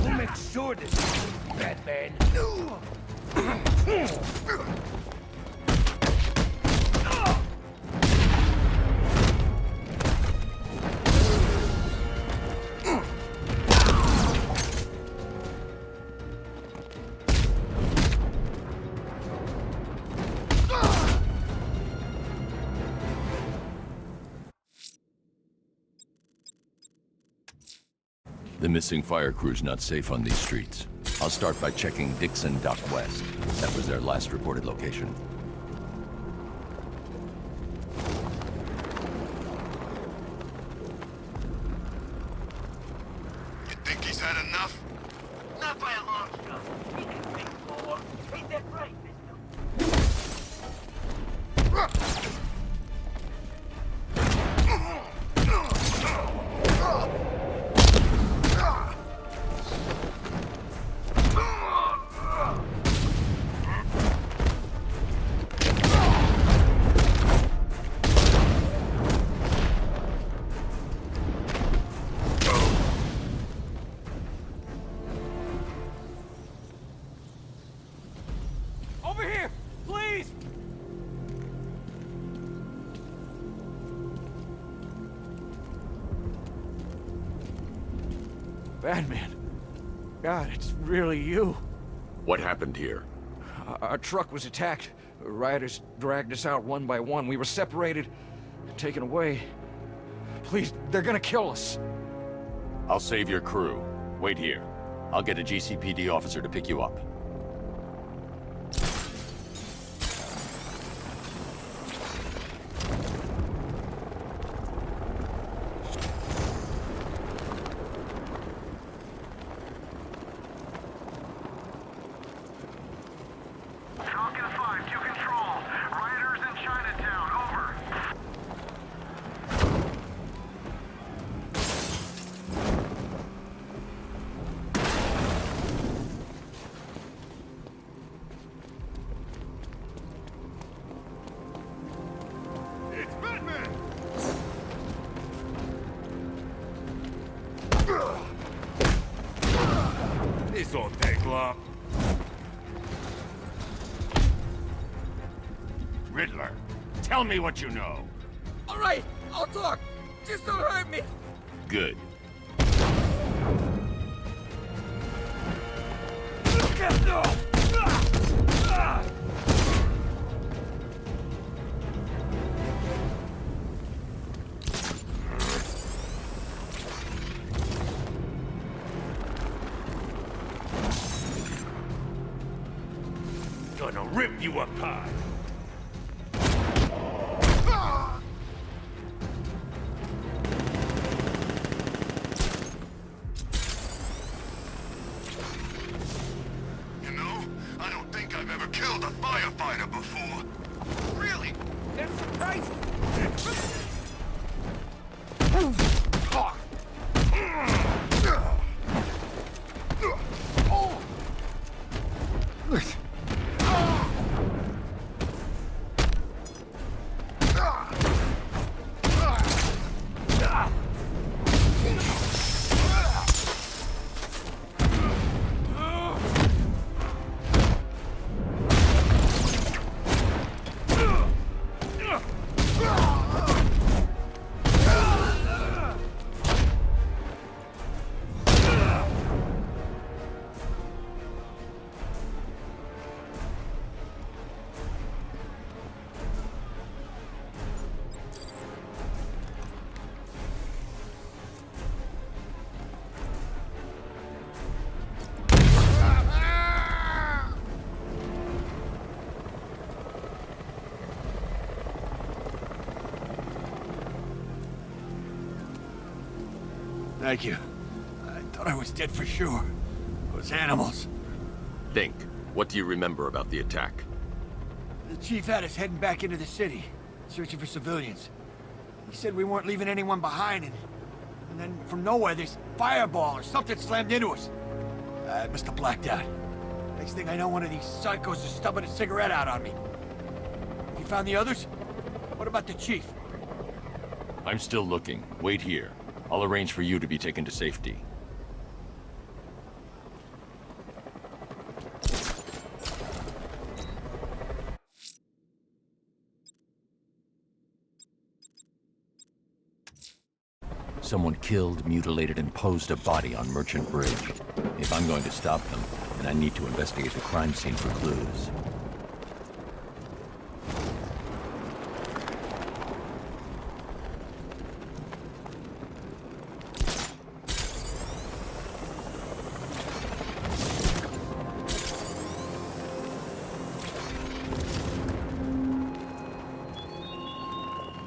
We'll make sure this is Batman. The missing fire crew's not safe on these streets. I'll start by checking Dixon Dock West. That was their last reported location. You think he's had enough? Not by a long shot. We can think more. Ain't that right, mister? Over here! Please! Batman. God, it's really you. What happened here? Our truck was attacked. Rioters dragged us out one by one. We were separated, taken away. Please, they're gonna kill us. I'll save your crew. Wait here. I'll get a GCPD officer to pick you up. Falcon 5 to control. Rioters in Chinatown, over. It's Batman! This won't take long. Riddler, tell me what you know. All right, I'll talk. Just don't hurt me. Good. Gonna rip you apart. You know, I don't think I've ever killed a firefighter before. Really? That's surprising. Thank you. I thought I was dead for sure. Those animals. Think. What do you remember about the attack? The chief had us heading back into the city, searching for civilians. He said we weren't leaving anyone behind, and then from nowhere, this fireball or something slammed into us. I must have blacked out. Next thing I know, one of these psychos is stubbing a cigarette out on me. You found the others? What about the chief? I'm still looking. Wait here. I'll arrange for you to be taken to safety. someone killed, mutilated, and posed a body on Merchant Bridge. If I'm going to stop them, then I need to investigate the crime scene for clues.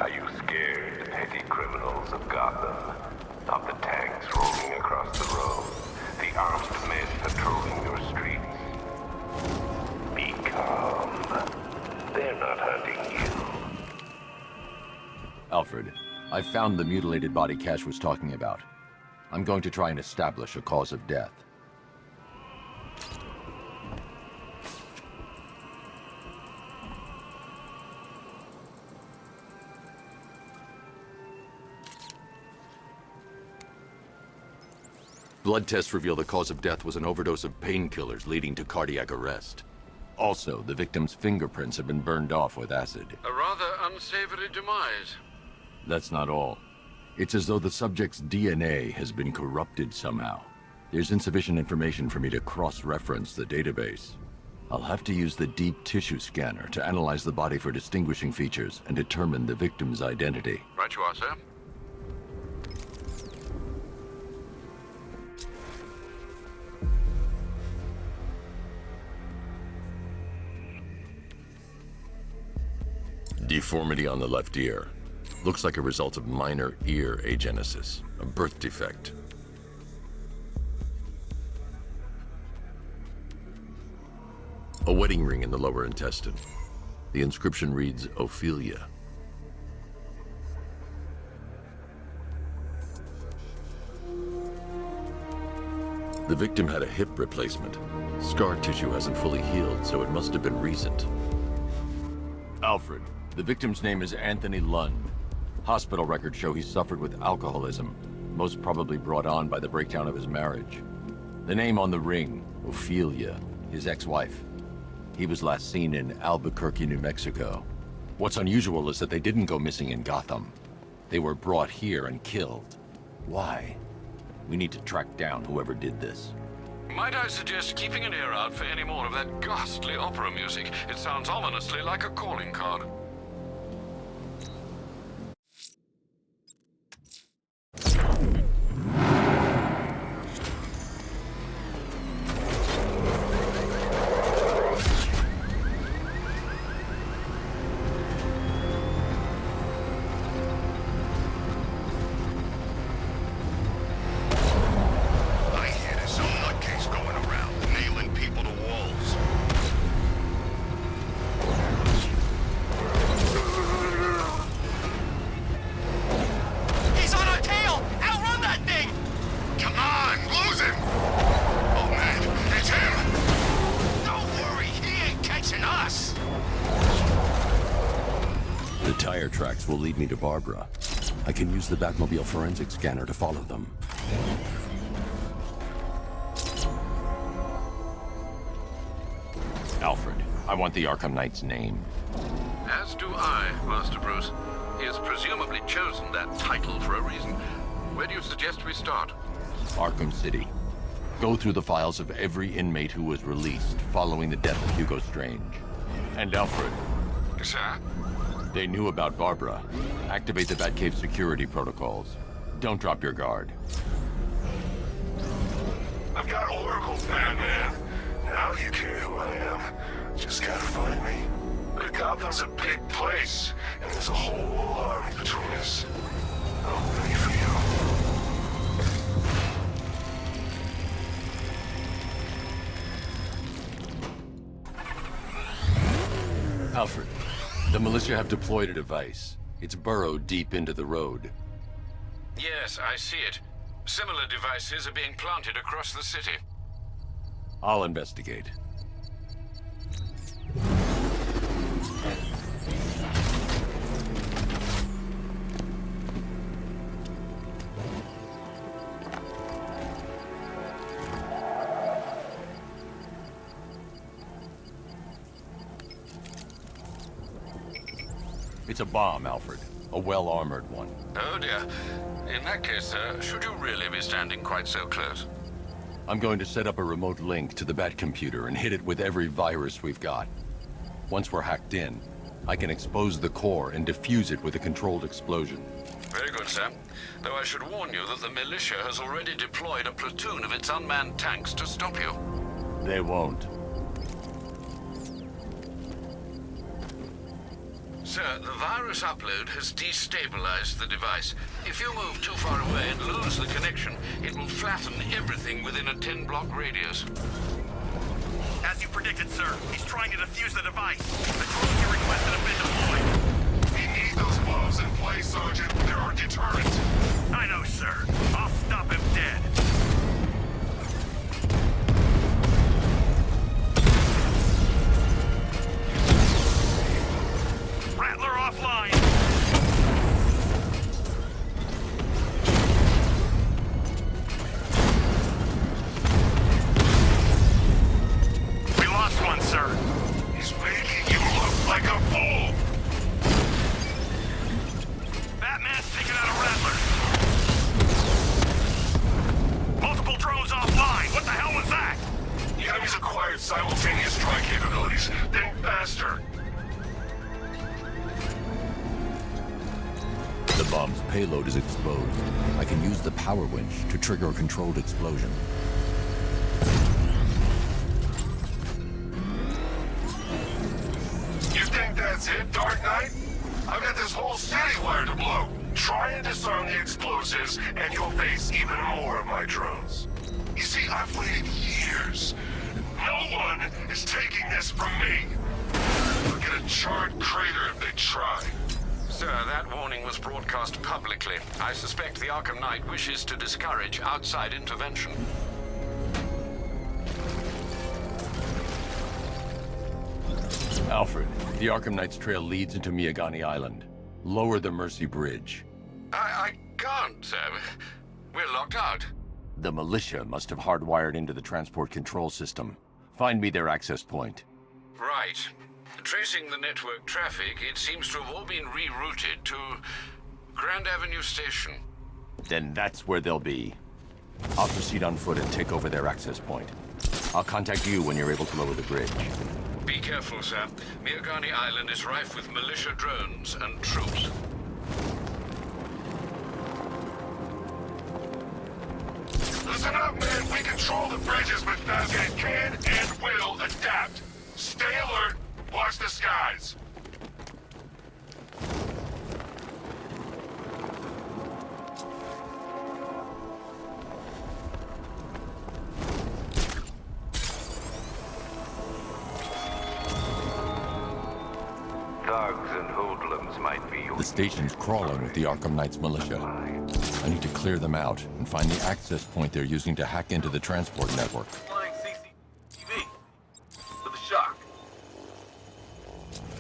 Are you scared, petty criminals of Gotham? Of the tanks rolling across the road? The armed men patrolling your streets? Be calm. They're not hunting you. Alfred, I found the mutilated body Cash was talking about. I'm going to try and establish a cause of death. Blood tests reveal the cause of death was an overdose of painkillers leading to cardiac arrest. Also, the victim's fingerprints have been burned off with acid. A rather unsavory demise. That's not all. It's as though the subject's DNA has been corrupted somehow. There's insufficient information for me to cross-reference the database. I'll have to use the deep tissue scanner to analyze the body for distinguishing features and determine the victim's identity. Right you are, sir. Deformity on the left ear. Looks like a result of minor ear agenesis, a birth defect. A wedding ring in the lower intestine. The inscription reads, Ophelia. The victim had a hip replacement. Scar tissue hasn't fully healed, so it must have been recent. Alfred, the victim's name is Anthony Lund. Hospital records show he suffered with alcoholism, most probably brought on by the breakdown of his marriage. The name on the ring, Ophelia, his ex-wife. He was last seen in Albuquerque, New Mexico. What's unusual is that they didn't go missing in Gotham. They were brought here and killed. Why? We need to track down whoever did this. Might I suggest keeping an ear out for any more of that ghastly opera music? It sounds ominously like a calling card. I hear there's some nutcase going around, nailing people to walls. He's on our tail! Outrun that thing! Come on, lose him! Oh man, it's him! Don't worry, he ain't catching us! The tire tracks will lead me to Barbara. I can use the Batmobile forensic scanner to follow them. Alfred, I want the Arkham Knight's name. As do I, Master Bruce. He has presumably chosen that title for a reason. Where do you suggest we start? Arkham City. Go through the files of every inmate who was released following the death of Hugo Strange. And Alfred, Sir? they knew about Barbara. Activate the Batcave security protocols. Don't drop your guard. I've got Oracle, Batman. Now you care who I am. Just gotta find me. But Gotham's a big place, and there's a whole army between us. I'm ready for you. Alfred, the militia have deployed a device. It's burrowed deep into the road. Yes, I see it. Similar devices are being planted across the city. I'll investigate. It's a bomb, Alfred. A well-armored one. Oh dear. In that case, sir, should you really be standing quite so close? I'm going to set up a remote link to the Bat computer and hit it with every virus we've got. Once we're hacked in, I can expose the core and defuse it with a controlled explosion. Very good, sir. Though I should warn you that the militia has already deployed a platoon of its unmanned tanks to stop you. They won't. Sir, the virus upload has destabilized the device. If you move too far away and lose the connection, it will flatten everything within a 10-block radius. As you predicted, sir, he's trying to defuse the device. The drones you requested have been deployed. We need those bombs in place, Sergeant. They're our deterrent. I know, sir. I'll stop him dead. Rattler offline. We lost one, sir. He's making you look like a fool. Batman's taken out a Rattler. Multiple drones offline. What the hell was that? The enemy's acquired simultaneous strike capabilities. Then faster. The bomb's payload is exposed. I can use the power winch to trigger a controlled explosion. You think that's it, Dark Knight? I've got this whole city wired to blow. Try and disarm the explosives, and you'll face even more of my drones. You see, I've waited years. No one is taking this from me. They'll get a charred crater if they try. Sir, that warning was broadcast publicly. I suspect the Arkham Knight wishes to discourage outside intervention. Alfred, the Arkham Knight's trail leads into Miyagani Island. Lower the Mercy Bridge. I can't, sir. We're locked out. The militia must have hardwired into the transport control system. Find me their access point. Right. Tracing the network traffic, it seems to have all been rerouted to Grand Avenue Station. Then that's where they'll be. I'll proceed on foot and take over their access point. I'll contact you when you're able to lower the bridge. Be careful, sir. Miyagani Island is rife with militia drones and troops. Listen up, men. We control the bridges, but Batman can and will adapt. Stay alert. Watch the skies. Thugs and hoodlums might be your... The station's crawling with the Arkham Knight's militia. I need to clear them out and find the access point they're using to hack into the transport network. Flying CCTV. For the shock.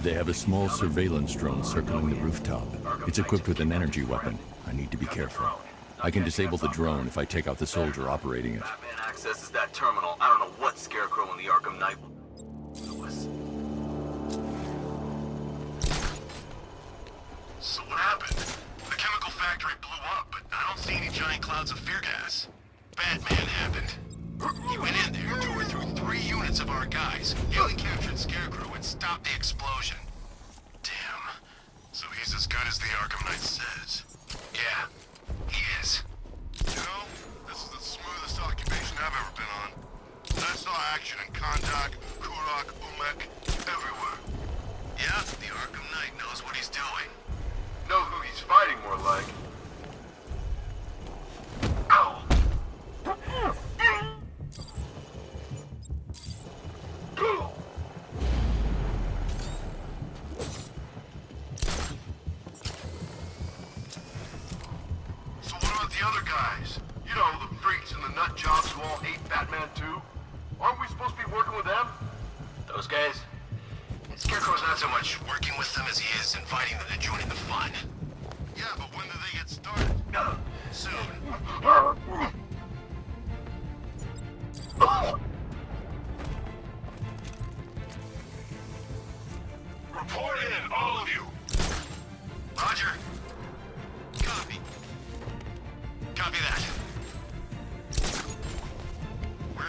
They have a small surveillance drone circling the rooftop. It's equipped with an energy weapon. I need to be careful. I can disable the drone if I take out the soldier operating it. Batman accesses that terminal. I don't know what Scarecrow and the Arkham Knight will do us. So what happened? The chemical factory blew up, but I don't see any giant clouds of fear gas. Batman happened. He went in there, tore through 3 units of our guys, nearly captured Scarecrow, and stopped the explosion. Damn. So he's as good as the Arkham Knight says. Yeah, he is. You know, this is the smoothest occupation I've ever been on. I saw action in Kondak, Kurok, Umek, everywhere. Yeah, the Arkham Knight knows what he's doing. Know who he's fighting, more like. Ow! So what about the other guys? You know, the freaks and the nut jobs who all hate Batman too? Aren't we supposed to be working with them? Those guys? Scarecrow's not so much working with them as he is inviting them to join in the fun. Yeah, but when do they get started? Soon. Report in, all of you. Roger.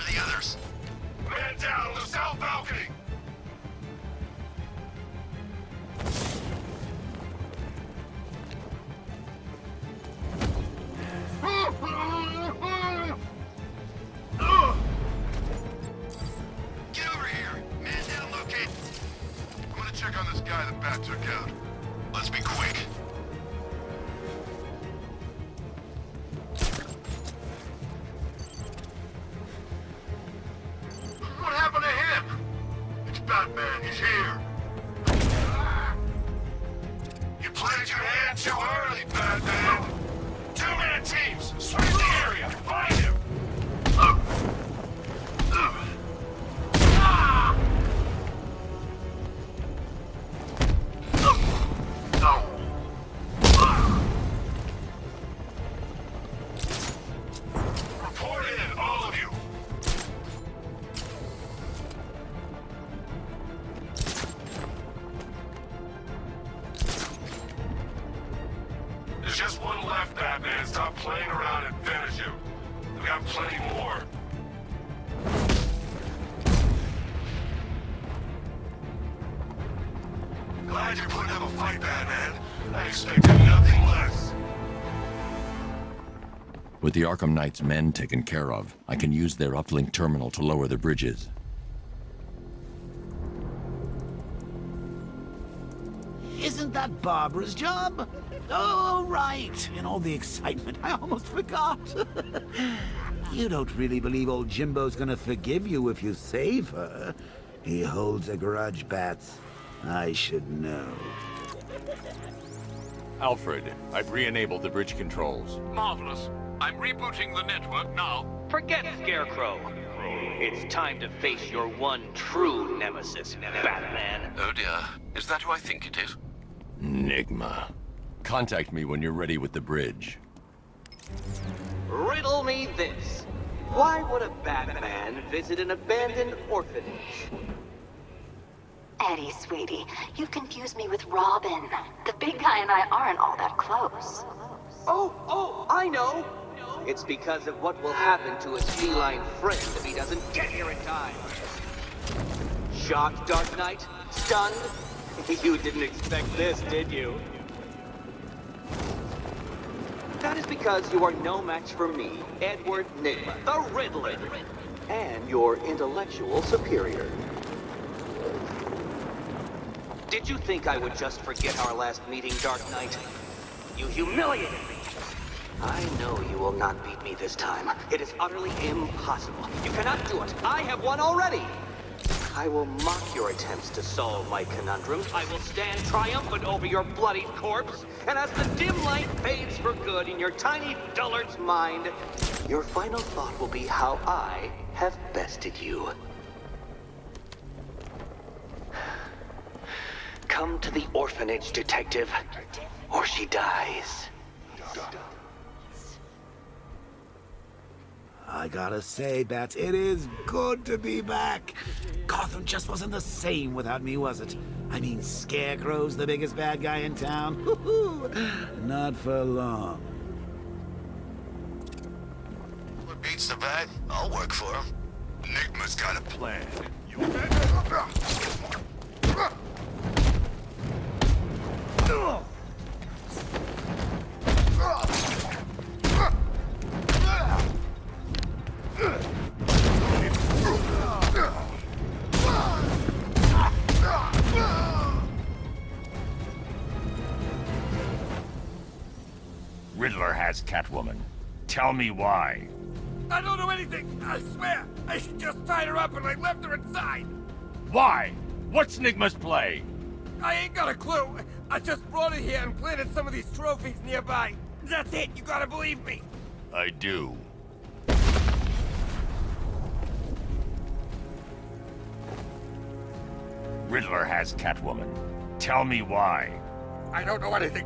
are the others? Man down on the south balcony! Get over here! Man down, locate! I'm gonna check on this guy the bat took out. Let's be quick. What happened to him? It's Batman, he's here. You played your hand too early, Batman. Two-man teams, sweep the area, find him. Report in, all of you. There's just one left, Batman. Stop playing around and finish him. We got plenty more. Glad you're putting up a fight, Batman. I expected nothing less. With the Arkham Knight's men taken care of, I can use their uplink terminal to lower the bridges. Isn't that Barbara's job? Oh, right. In all the excitement, I almost forgot. You don't really believe old Jimbo's gonna forgive you if you save her. He holds a grudge, Bats. I should know. Alfred, I've re-enabled the bridge controls. Marvelous. I'm rebooting the network now. Forget Scarecrow. It's time to face your one true nemesis, Batman. Oh dear. Is that who I think it is? Enigma. Contact me when you're ready with the bridge. Riddle me this. Why would a Batman visit an abandoned orphanage? Eddie, sweetie, you've confused me with Robin. The big guy and I aren't all that close. Oh, I know. It's because of what will happen to his feline friend if he doesn't get here in time. Shocked, Dark Knight? Stunned? You didn't expect this, did you? That is because you are no match for me, Edward Nigma, the Riddler, and your intellectual superior. Did you think I would just forget our last meeting, Dark Knight? You humiliated me. I know you will not beat me this time. It is utterly impossible. You cannot do it. I have won already. I will mock your attempts to solve my conundrum. I will stand triumphant over your bloody corpse. And as the dim light fades for good in your tiny dullard's mind, your final thought will be how I have bested you. Come to the orphanage, detective, or she dies. I gotta say, Bats, it is good to be back. Gotham just wasn't the same without me, was it? I mean, Scarecrow's the biggest bad guy in town. Not for long. What beats the bat? I'll work for him. Enigma's got a plan. Riddler has Catwoman. Tell me why. I don't know anything, I swear. I just tied her up and I left her inside. Why? What's Enigma's play? I ain't got a clue. I just brought her here and planted some of these trophies nearby. That's it, you gotta believe me. I do. Riddler has Catwoman. Tell me why. I don't know anything.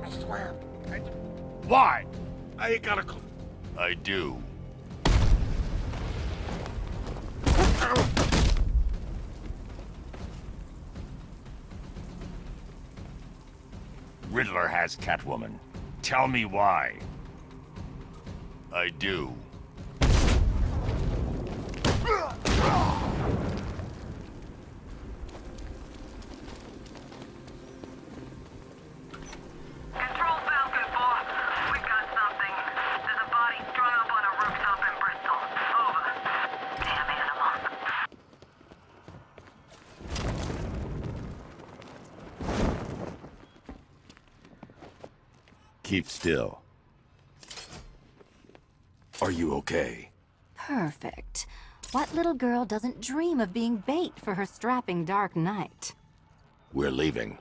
I swear. Why? I ain't got a clue. I do. Riddler has Catwoman. Tell me why. I do. keep still. Are you okay? Perfect. What little girl doesn't dream of being bait for her strapping Dark Knight? We're leaving.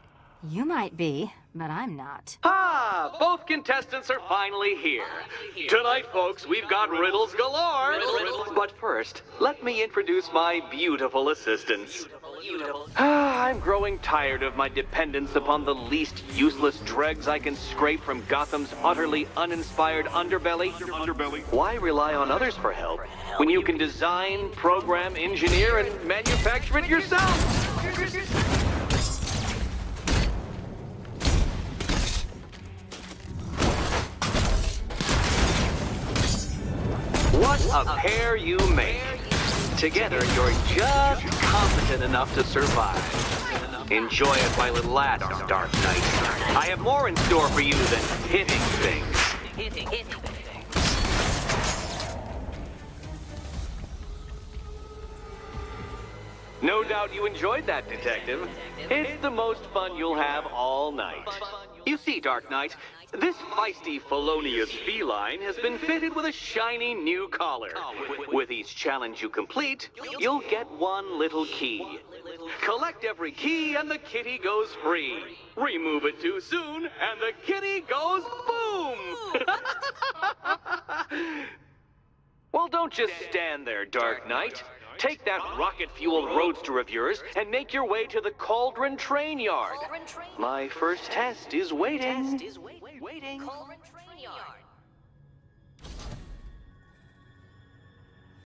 You might be, but I'm not. Ah, both contestants are finally here. Tonight, folks, we've got riddles galore. But first, let me introduce my beautiful assistants. I'm growing tired of my dependence upon the least useless dregs I can scrape from Gotham's utterly uninspired underbelly. Why rely on others for help when you can design, program, engineer, and manufacture it yourself? What a pair you make. Together, you're just competent enough to survive. Enjoy it, my little lad, Dark Knight. I have more in store for you than hitting things. No doubt you enjoyed that, Detective. It's the most fun you'll have all night. You see, Dark Knight, this feisty, felonious feline has been fitted with a shiny new collar. With each challenge you complete, you'll get one little key. Collect every key and the kitty goes free. Remove it too soon and the kitty goes boom! Well, don't just stand there, Dark Knight. Take that rocket-fueled roadster of yours and make your way to the Cauldron Train Yard. My first test is waiting.